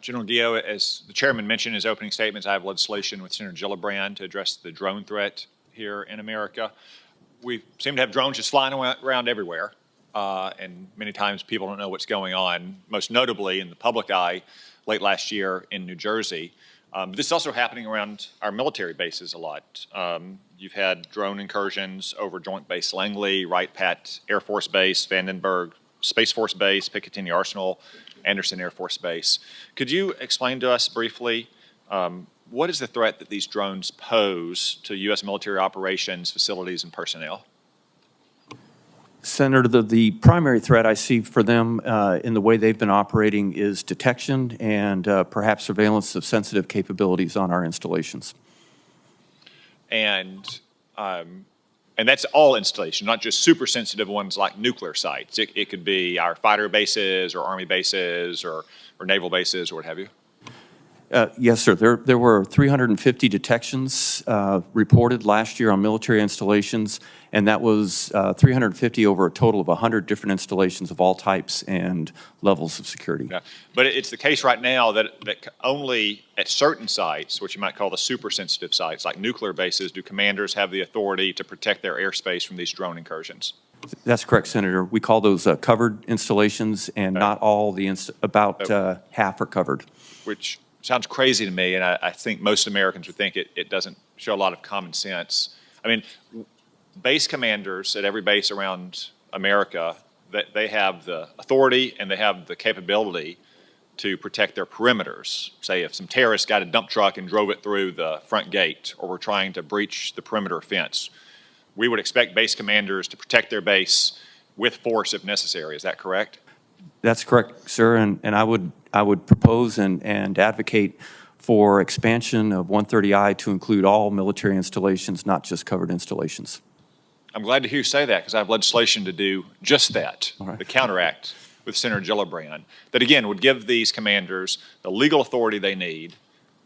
General Gio, as the chairman mentioned in his opening statements, I have legislation with Senator Gillibrand to address the drone threat here in America. We seem to have drones just flying around everywhere, and many times people don't know what's going on, most notably in the public eye late last year in New Jersey. But this is also happening around our military bases a lot. You've had drone incursions over Joint Base Langley, Wright-Patt Air Force Base, Vandenberg Space Force Base, Picatinny Arsenal, Anderson Air Force Base. Could you explain to us briefly what is the threat that these drones pose to U.S. military operations, facilities, and personnel? Senator, the primary threat I see for them in the way they've been operating is detection and perhaps surveillance of sensitive capabilities on our installations. And that's all installations, not just super sensitive ones like nuclear sites. It could be our fighter bases or Army bases or naval bases or what have you. Yes, sir. There were 350 detections reported last year on military installations, and that was 350 over a total of 100 different installations of all types and levels of security. Yeah. But it's the case right now that only at certain sites, which you might call the super sensitive sites, like nuclear bases, do commanders have the authority to protect their airspace from these drone incursions. That's correct, Senator. We call those covered installations, and not all about half are covered. Which sounds crazy to me, and I think most Americans would think it doesn't show a lot of common sense. I mean, base commanders at every base around America, they have the authority and they have the capability to protect their perimeters. Say if some terrorists got a dump truck and drove it through the front gate, or were trying to breach the perimeter fence, we would expect base commanders to protect their base with force if necessary. Is that correct? That's correct, sir, and I would propose and advocate for expansion of 130I to include all military installations, not just covered installations. I'm glad to hear you say that, because I have legislation to do just that, the counteract with Senator Gillibrand, that again would give these commanders the legal authority they need,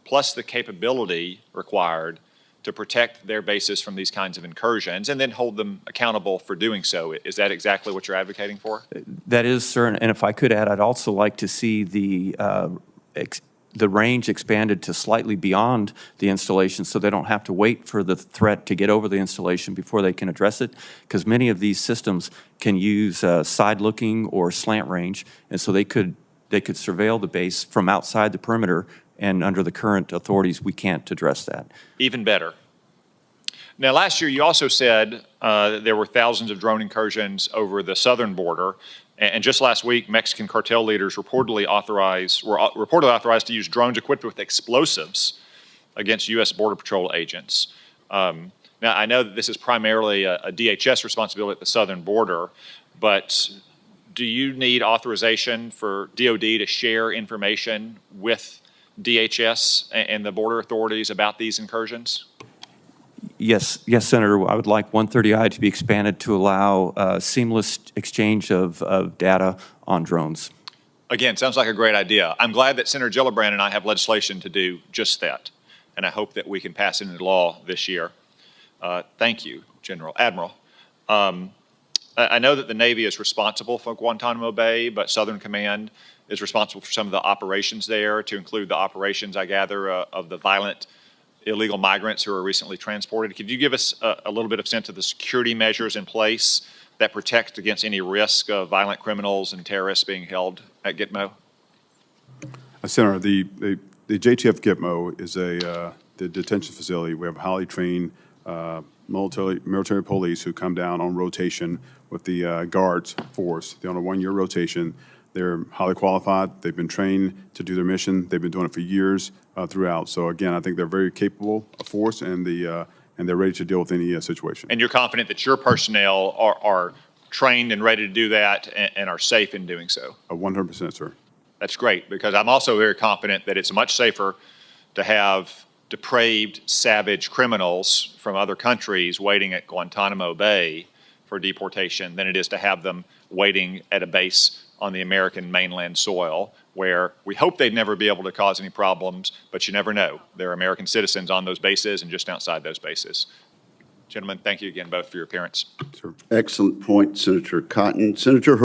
plus the capability required to protect their bases from these kinds of incursions, and then hold them accountable for doing so. Is that exactly what you're advocating for? That is, sir, and if I could add, I'd also like to see the range expanded to slightly beyond the installation, so they don't have to wait for the threat to get over the installation before they can address it, because many of these systems can use side-looking or slant range, and so they could surveil the base from outside the perimeter, and under the current authorities, we can't address that. Even better. Now, last year you also said there were thousands of drone incursions over the southern border, and just last week, Mexican cartel leaders were reportedly authorized to use drones equipped with explosives against U.S. Border Patrol agents. Now, I know that this is primarily a DHS responsibility at the southern border, but do you need authorization for DOD to share information with DHS and the border authorities about these incursions? Yes, Senator. I would like 130I to be expanded to allow seamless exchange of data on drones. Again, sounds like a great idea. I'm glad that Senator Gillibrand and I have legislation to do just that, and I hope that we can pass it into law this year. Thank you, Admiral. I know that the Navy is responsible for Guantanamo Bay, but Southern Command is responsible for some of the operations there, to include the operations, I gather, of the violent illegal migrants who were recently transported. Could you give us a little bit of sense of the security measures in place that protect against any risk of violent criminals and terrorists being held at Gitmo? Senator, the JTF Gitmo is the detention facility. We have highly trained military police who come down on rotation with the guards force. They're on a one-year rotation. They're highly qualified. They've been trained to do their mission. They've been doing it for years throughout. So again, I think they're very capable of force, and they're ready to deal with any situation. And you're confident that your personnel are trained and ready to do that and are safe in doing so? 100%, sir. That's great, because I'm also very confident that it's much safer to have depraved, savage criminals from other countries waiting at Guantanamo Bay for deportation than it is to have them waiting at a base on the American mainland soil, where we hope they'd never be able to cause any problems, but you never know. There are American citizens on those bases and just outside those bases. Gentlemen, thank you again both for your appearance. Sure. Excellent point, Senator Cotton. Senator